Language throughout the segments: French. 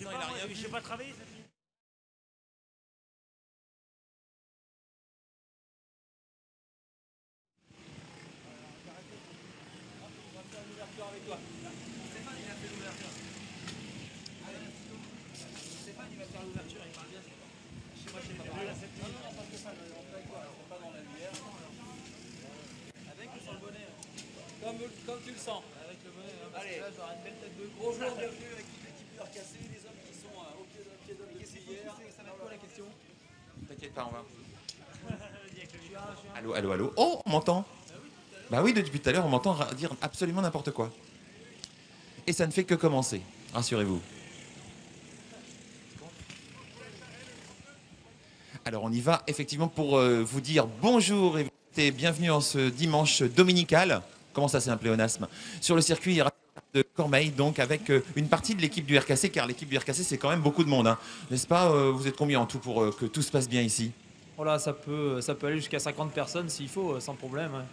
l'instant, il n'a rien vu. Je n'ai pas travaillé cette nuit. Comme tu le sens. Avec le bonnet, hein, parce que là j'aurai une belle tête de gros. Bonjour, bienvenue avec toute l'équipe du RKC, les hommes qui sont au pied d'homme depuis hier. Ça va être quoi la question? T'inquiète pas, on va. Allô, allô, allô. Oh, on m'entend? Bah oui, depuis tout à l'heure, on m'entend dire absolument n'importe quoi. Et ça ne fait que commencer, rassurez-vous. Alors on y va effectivement pour vous dire bonjour et bienvenue en ce dimanche dominical. Comment ça, c'est un pléonasme? Sur le circuit de Cormeilles, donc avec une partie de l'équipe du RKC, car l'équipe du RKC c'est quand même beaucoup de monde, hein. N'est-ce pas? Vous êtes combien en tout pour que tout se passe bien ici? Voilà, ça peut aller jusqu'à 50 personnes s'il faut, sans problème.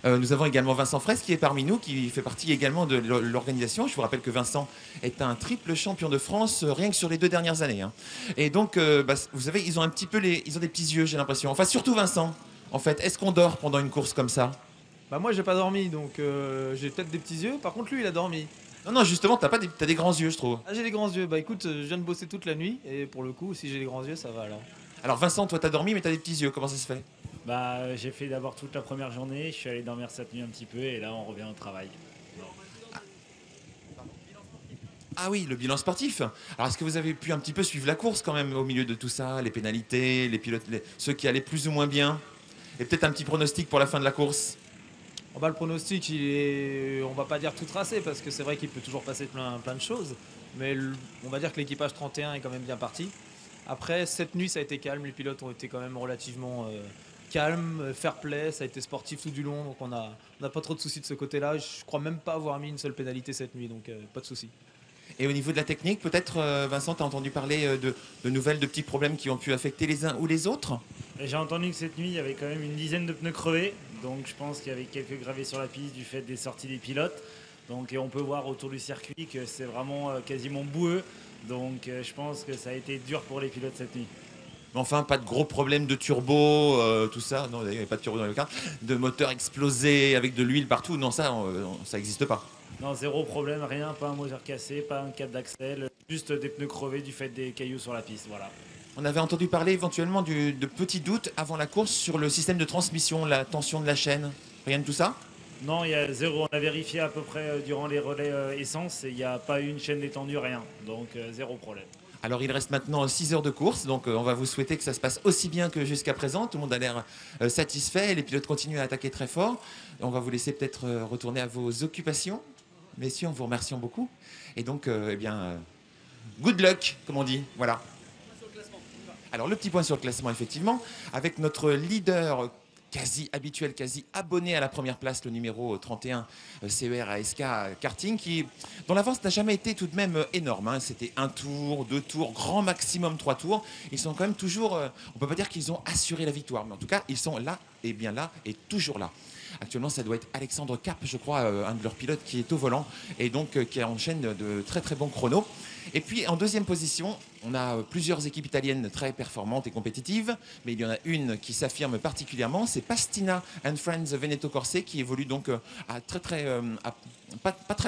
Nous avons également Vincent Fraisse qui est parmi nous, qui fait partie également de l'organisation. Je vous rappelle que Vincent est un triple champion de France rien que sur les 2 dernières années, hein. Et donc, vous savez, ils ont un petit peu ils ont des petits yeux, j'ai l'impression. Enfin, surtout Vincent. En fait, est-ce qu'on dort pendant une course comme ça? Bah moi j'ai pas dormi, donc j'ai peut-être des petits yeux. Par contre lui il a dormi. Non, non, justement, t'as des grands yeux, je trouve. Ah j'ai des grands yeux. Bah écoute, je viens de bosser toute la nuit et pour le coup si j'ai des grands yeux ça va alors. Alors Vincent, toi t'as dormi mais t'as des petits yeux, comment ça se fait? Bah, j'ai fait d'abord toute la première journée, je suis allé dormir cette nuit un petit peu et là on revient au travail. Ah oui, le bilan sportif. Alors est-ce que vous avez pu un petit peu suivre la course quand même au milieu de tout ça, les pénalités, les pilotes, ceux qui allaient plus ou moins bien? Et peut-être un petit pronostic pour la fin de la course? Oh bah, le pronostic il est, on va pas dire tout tracé parce que c'est vrai qu'il peut toujours passer plein de choses. Mais on va dire que l'équipage 31 est quand même bien parti. Après cette nuit ça a été calme, les pilotes ont été quand même relativement calmes, fair play, ça a été sportif tout du long, donc on n'a pas trop de soucis de ce côté-là. Je crois même pas avoir mis une seule pénalité cette nuit, donc pas de soucis. Et au niveau de la technique, peut-être, Vincent, tu as entendu parler de nouvelles, de petits problèmes qui ont pu affecter les uns ou les autres? Et j'ai entendu que cette nuit il y avait quand même une dizaine de pneus crevés, donc je pense qu'il y avait quelques gravés sur la piste du fait des sorties des pilotes. Donc et on peut voir autour du circuit que c'est vraiment quasiment boueux, donc je pense que ça a été dur pour les pilotes cette nuit. Mais enfin, pas de gros problèmes de turbo, tout ça. Non, il n'y avait pas de turbo dans le cadre. De moteur explosé avec de l'huile partout. Non, ça n'existe pas. Non, zéro problème, rien, pas un moteur cassé, pas un câble d'axel, juste des pneus crevés du fait des cailloux sur la piste, voilà. On avait entendu parler éventuellement de petits doutes avant la course sur le système de transmission, la tension de la chaîne. Rien de tout ça? Non, il y a zéro. On a vérifié à peu près durant les relais essence et il n'y a pas eu une chaîne détendue, rien. Donc zéro problème. Alors il reste maintenant 6 heures de course, donc on va vous souhaiter que ça se passe aussi bien que jusqu'à présent. Tout le monde a l'air satisfait, les pilotes continuent à attaquer très fort. On va vous laisser peut-être retourner à vos occupations. Messieurs, on vous remercie beaucoup. Et donc, good luck, comme on dit. Voilà. Alors, le petit point sur le classement, effectivement, avec notre leader quasi habituel, quasi abonné à la première place, le numéro 31, CER ASK Karting, dont l'avance n'a jamais été tout de même énorme, hein. C'était 1 tour, 2 tours, grand maximum 3 tours. Ils sont quand même toujours, on ne peut pas dire qu'ils ont assuré la victoire, mais en tout cas, ils sont là, et bien là, et toujours là. Actuellement, ça doit être Alexandre Cap, je crois, un de leurs pilotes qui est au volant et donc qui enchaîne de très très bons chronos. Et puis en deuxième position, on a plusieurs équipes italiennes très performantes et compétitives, mais il y en a une qui s'affirme particulièrement, c'est Pastina and Friends Veneto Corse qui évolue donc pas très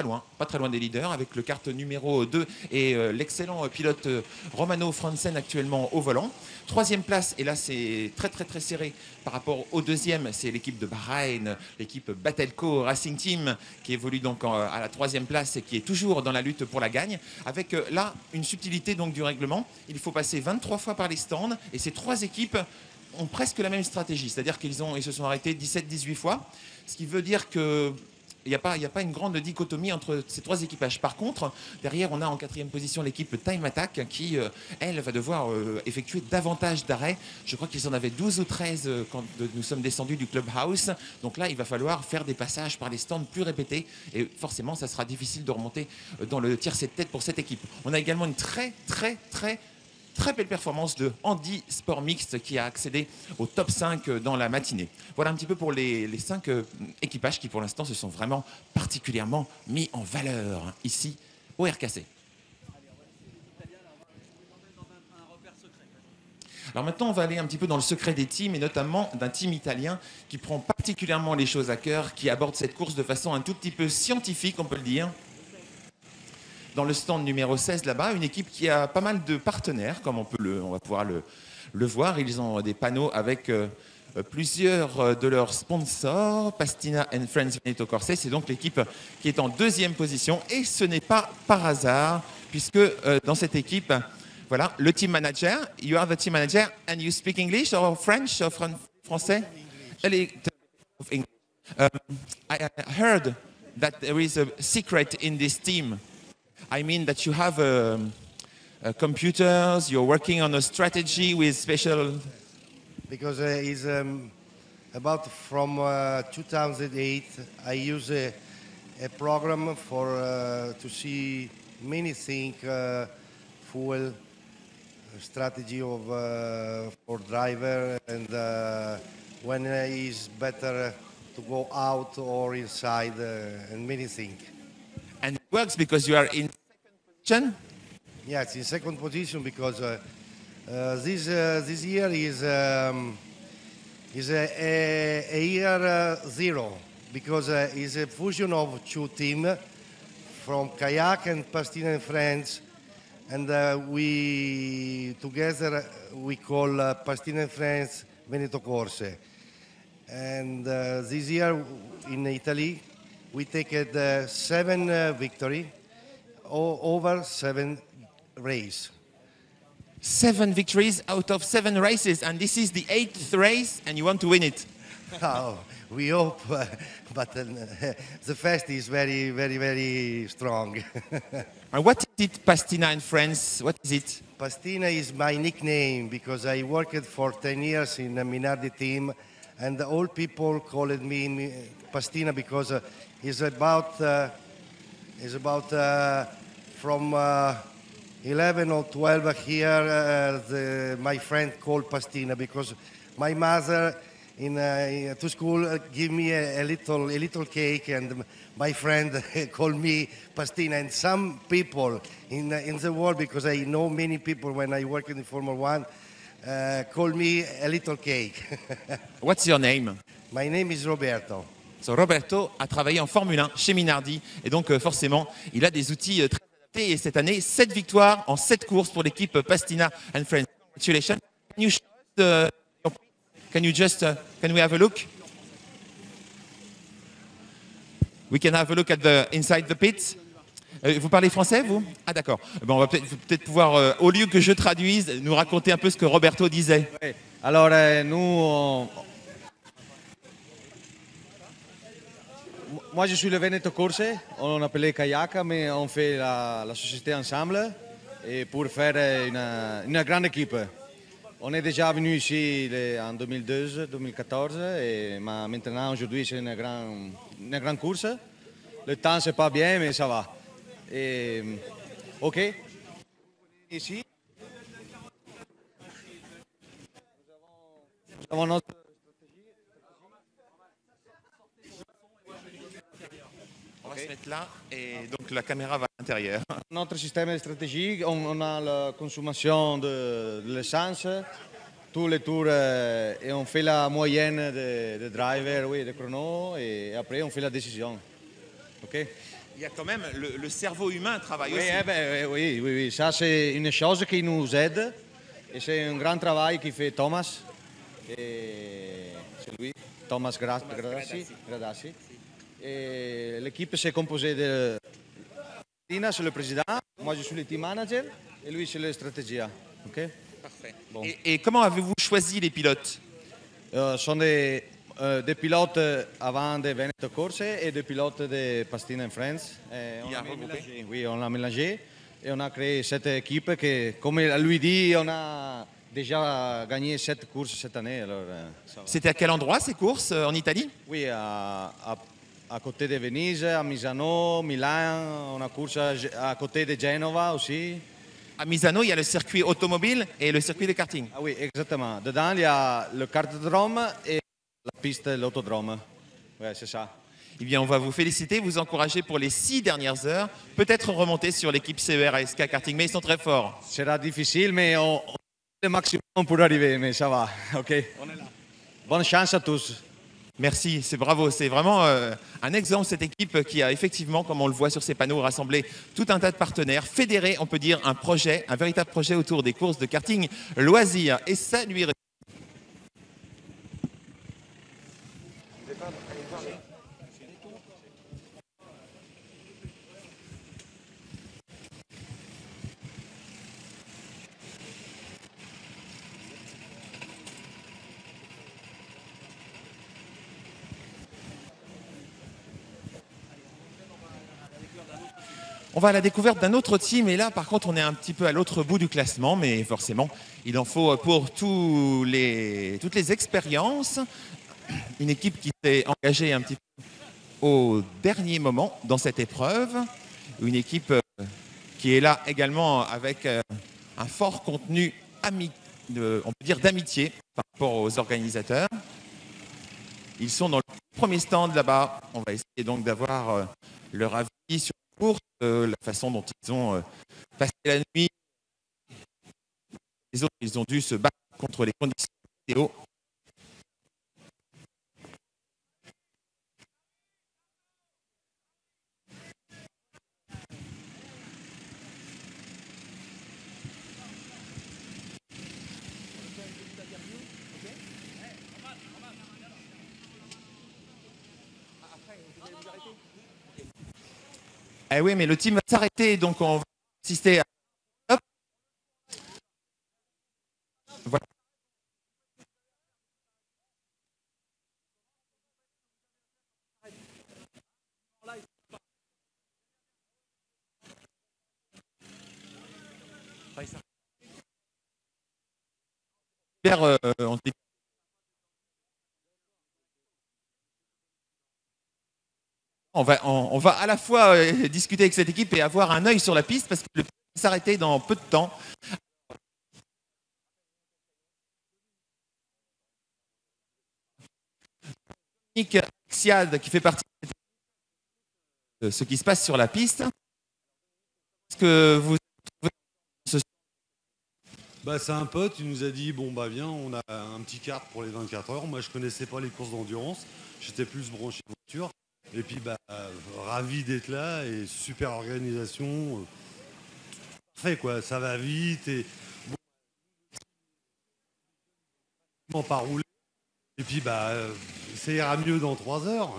loin des leaders avec le kart numéro 2 et l'excellent pilote Romano Franzen actuellement au volant. Troisième place, et là c'est très très très serré par rapport au deuxième, c'est l'équipe de Bahreïn, l'équipe Batelco Racing Team qui évolue donc à la troisième place et qui est toujours dans la lutte pour la gagne, avec là une subtilité donc du règlement. Il faut passer 23 fois par les stands et ces 3 équipes ont presque la même stratégie, c'est-à-dire qu'ils se sont arrêtés 17-18 fois, ce qui veut dire que il n'y a pas une grande dichotomie entre ces 3 équipages. Par contre, derrière, on a en 4e position l'équipe Time Attack qui, elle, va devoir effectuer davantage d'arrêts. Je crois qu'ils en avaient 12 ou 13 quand nous sommes descendus du Clubhouse. Donc là, il va falloir faire des passages par les stands plus répétés. Et forcément, ça sera difficile de remonter dans le tiercé de tête pour cette équipe. On a également une très belle performance de Andy Sport Mixte qui a accédé au top 5 dans la matinée. Voilà un petit peu pour les 5 équipages qui pour l'instant se sont vraiment particulièrement mis en valeur ici au RKC. Alors maintenant, on va aller un petit peu dans le secret des teams, et notamment d'un team italien qui prend particulièrement les choses à cœur, qui aborde cette course de façon un tout petit peu scientifique, on peut le dire. Dans le stand numéro 16 là-bas, une équipe qui a pas mal de partenaires, comme on va pouvoir le voir. Ils ont des panneaux avec plusieurs de leurs sponsors, Pastina and Friends Veneto Corse. C'est donc l'équipe qui est en deuxième position, et ce n'est pas par hasard, puisque dans cette équipe, voilà, le team manager, you are the team manager and you speak English or French or français? Allez, I heard that there is a secret in this team. I mean that you have computers, you're working on a strategy with special... Because it's about from 2008, I use a program for to see many things, fuel, strategy of for driver, and when is better to go out or inside, and many things. And it works because you are in second position? Yes, in second position because this year is a year zero because it's a fusion of two teams from Kayak and Pastina and Friends, and we together we call Pastina and Friends Veneto Corse. And this year in Italy we take it 7 victory over 7 race. 7 victories out of 7 races, and this is the 8th race, and you want to win it. Oh, we hope, but the fest is very, very, very strong. And what is it, Pastina and Friends? What is it? Pastina is my nickname because I worked for 10 years in the Minardi team, and all people called me Pastina because it's about from 11 or 12 here. My friend called Pastina because my mother to school give me a little cake, and my friend called me Pastina. And some people in the world, because I know many people when I work in Formula One, call me a little cake. What's your name? My name is Roberto. So Roberto a travaillé en Formule 1 chez Minardi, et donc forcément, il a des outils très adaptés. Et cette année, 7 victoires en 7 courses pour l'équipe Pastina and Friends. Congratulations. Can you show us can we have a look? We can have a look at inside the pit. Vous parlez français, vous? Ah d'accord. Bon, on va peut-être pouvoir, au lieu que je traduise, nous raconter un peu ce que Roberto disait. Oui. Alors, nous, moi je suis le Veneto Corse, on appelait Kayaka, mais on fait la société ensemble et pour faire une grande équipe. On est déjà venu ici en 2012-2014, mais maintenant aujourd'hui c'est une grande course. Le temps c'est pas bien, mais ça va. Et, ok. Ici, nous avons notre On va se mettre là, et donc la caméra va à l'intérieur. Notre système de stratégie, on a la consommation de l'essence, tous les tours, et on fait la moyenne de driver, oui, de chrono, et après on fait la décision. Ok? Il y a quand même le cerveau humain travaille Oui, aussi. oui, ça c'est une chose qui nous aide, et c'est un grand travail qui fait Thomas, et c'est lui, Thomas Gradassi. Et l'équipe s'est composée de Tina, c'est le président, moi je suis le team manager et lui c'est le stratégia. Okay? Parfait. Bon. Et comment avez-vous choisi les pilotes? Sont des pilotes avant de Veneto Corse et des pilotes de Pastina and Friends. On a mélangé, oui, on a mélangé et on a créé cette équipe que, comme lui dit, on a déjà gagné 7 courses cette année. C'était à quel endroit ces courses en Italie? Oui, à côté de Venise, à Misano, Milan, on a course à côté de Genova aussi. À Misano, il y a le circuit automobile et le circuit de karting. Ah oui, exactement. Dedans, il y a le kartodrome et la piste de l'autodrome. Oui, c'est ça. Eh bien, on va vous féliciter, vous encourager pour les 6 dernières heures. Peut-être remonter sur l'équipe CER ASK Karting, mais ils sont très forts. Sera difficile, mais le maximum pour arriver, mais ça va. Ok, on est là. Bonne chance à tous. Merci, c'est bravo. C'est vraiment un exemple, cette équipe qui a effectivement, comme on le voit sur ces panneaux, rassemblé tout un tas de partenaires, fédéré, on peut dire, un projet, un véritable projet autour des courses de karting loisirs. Et ça lui On va à la découverte d'un autre team et là par contre on est un petit peu à l'autre bout du classement, mais forcément il en faut pour toutes les expériences. Une équipe qui s'est engagée un petit peu au dernier moment dans cette épreuve, une équipe qui est là également avec un fort contenu on peut dire d'amitié par rapport aux organisateurs. Ils sont dans le premier stand là-bas. On va essayer donc d'avoir leur avis sur la course, la façon dont ils ont passé la nuit. Les autres, ils ont dû se battre contre les conditions météo. Eh oui, mais le team va s'arrêter, donc on va assister à... Hop. Voilà. On va à la fois discuter avec cette équipe et avoir un œil sur la piste parce que le team va s'arrêter dans peu de temps. Dominique Xiad qui fait partie de ce qui se passe sur la piste. Est-ce que vous c'est un pote, il nous a dit bon bah viens, on a un petit kart pour les 24 heures. Moi je connaissais pas les courses d'endurance, j'étais plus branché voiture. Et puis ravi d'être là et super organisation. Parfait quoi, ça va vite et bon, pas rouler. Et puis ça ira mieux dans 3 heures.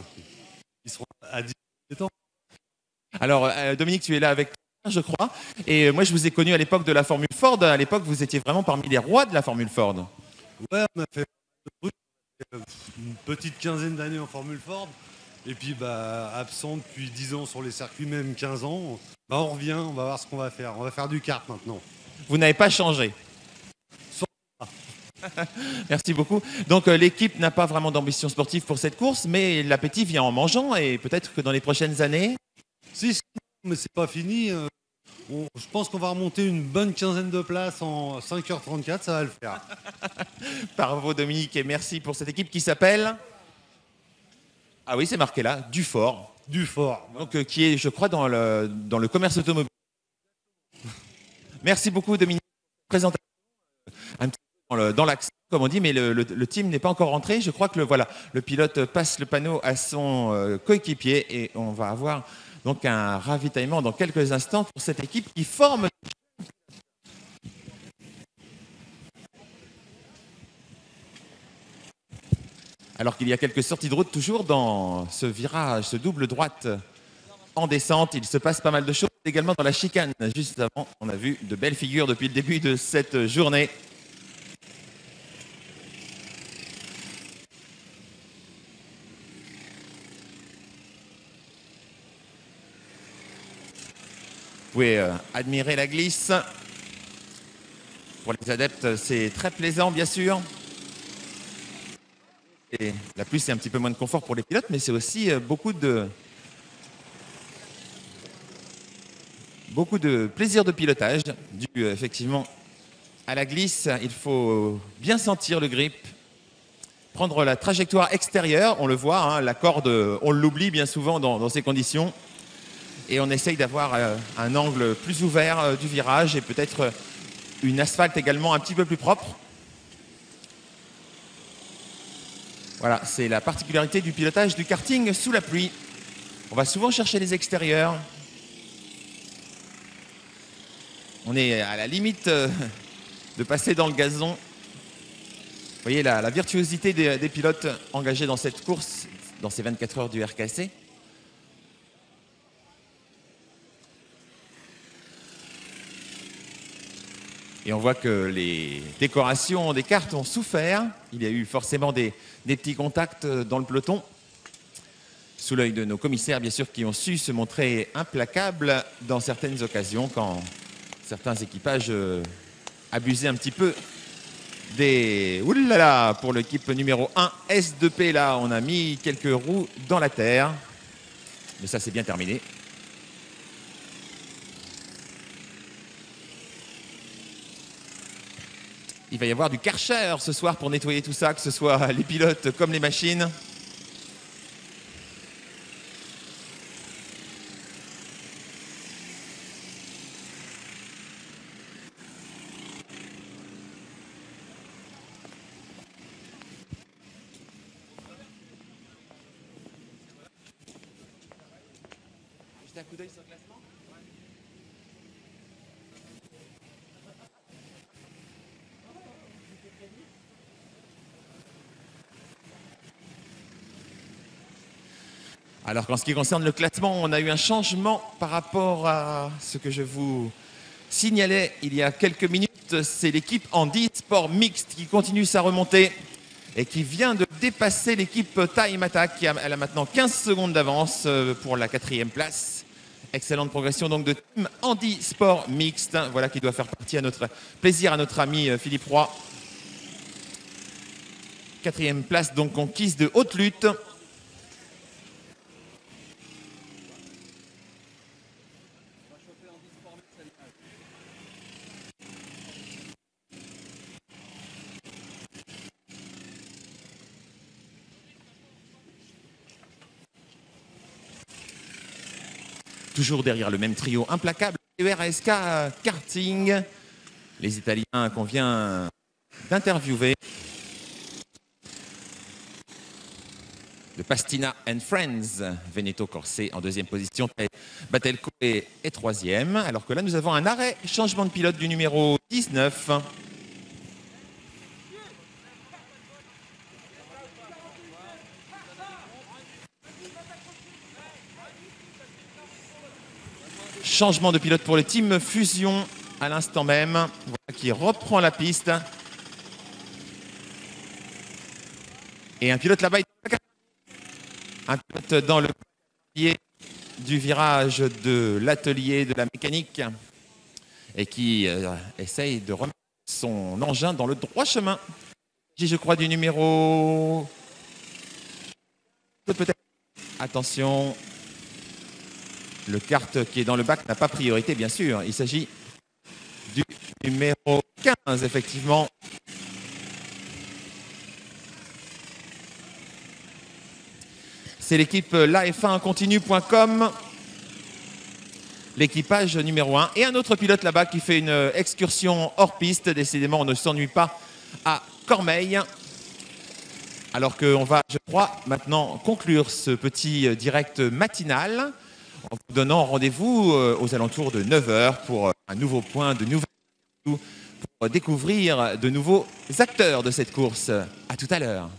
Ils seront à 17 ans. Alors Dominique, tu es là avec toi, je crois. Et moi je vous ai connu à l'époque de la Formule Ford. À l'époque, vous étiez vraiment parmi les rois de la Formule Ford. Ouais, on a fait une petite quinzaine d'années en Formule Ford. Et puis absent depuis 10 ans sur les circuits, même 15 ans. On revient, on va voir ce qu'on va faire. On va faire du kart maintenant. Vous n'avez pas changé. Merci beaucoup. Donc l'équipe n'a pas vraiment d'ambition sportive pour cette course, mais l'appétit vient en mangeant et peut-être que dans les prochaines années... Si, mais c'est pas fini. Je pense qu'on va remonter une bonne quinzaine de places en 5h34, ça va le faire. Bravo Dominique et merci pour cette équipe qui s'appelle... Ah oui, c'est marqué là, Dufort. Dufort. Donc qui est, je crois, dans le commerce automobile. Merci beaucoup Dominique. Présentation un petit peu dans l'accent, comme on dit, mais le team n'est pas encore rentré. Je crois que le pilote passe le panneau à son coéquipier et on va avoir donc un ravitaillement dans quelques instants pour cette équipe qui forme. Alors qu'il y a quelques sorties de route toujours dans ce virage, ce double droite en descente. Il se passe pas mal de choses également dans la chicane. Juste avant, on a vu de belles figures depuis le début de cette journée. Vous pouvez admirer la glisse. Pour les adeptes, c'est très plaisant, bien sûr. Et la pluie, c'est un petit peu moins de confort pour les pilotes, mais c'est aussi beaucoup de plaisir de pilotage dû effectivement à la glisse. Il faut bien sentir le grip, prendre la trajectoire extérieure. On le voit, hein, la corde, on l'oublie bien souvent dans ces conditions. Et on essaye d'avoir un angle plus ouvert du virage et peut-être une asphalte également un petit peu plus propre. Voilà, c'est la particularité du pilotage du karting sous la pluie. On va souvent chercher les extérieurs. On est à la limite de passer dans le gazon. Vous voyez la virtuosité des pilotes engagés dans cette course, dans ces 24 heures du RKC. Et on voit que les décorations des cartes ont souffert. Il y a eu forcément des petits contacts dans le peloton. Sous l'œil de nos commissaires, bien sûr, qui ont su se montrer implacables dans certaines occasions quand certains équipages abusaient un petit peu des... Ouh là là, pour l'équipe numéro 1, S2P, là, on a mis quelques roues dans la terre. Mais ça, c'est bien terminé. Il va y avoir du Karcher ce soir pour nettoyer tout ça, que ce soit les pilotes comme les machines. Jetez un coup d'œil sur le classement. Alors qu'en ce qui concerne le classement, on a eu un changement par rapport à ce que je vous signalais il y a quelques minutes. C'est l'équipe Andy Sport Mixte qui continue sa remontée et qui vient de dépasser l'équipe Time Attack. Elle a maintenant 15 secondes d'avance pour la 4e place. Excellente progression donc de Team Andy Sport Mixte. Voilà qui doit faire partie à notre plaisir à notre ami Philippe Roy. 4e place donc conquise de haute lutte. Toujours derrière le même trio implacable, ERSK Karting, les Italiens qu'on vient d'interviewer. De Pastina and Friends, Veneto Corse en 2e position, Batelco est 3e. Alors que là, nous avons un arrêt, changement de pilote du numéro 19. Changement de pilote pour le team Fusion à l'instant même, voilà, qui reprend la piste. Et un pilote là-bas, un pilote dans le pied du virage de l'atelier de la mécanique et qui essaye de remettre son engin dans le droit chemin. Je crois du numéro... Peut-être. Attention. Le kart qui est dans le bac n'a pas priorité, bien sûr. Il s'agit du numéro 15, effectivement. C'est l'équipe laf1continue.com. L'équipage numéro 1. Et un autre pilote là-bas qui fait une excursion hors piste. Décidément, on ne s'ennuie pas à Cormeilles. Alors qu'on va, je crois, maintenant conclure ce petit direct matinal en vous donnant rendez-vous aux alentours de 9 h pour un nouveau point, de nouvelles pour découvrir de nouveaux acteurs de cette course. À tout à l'heure.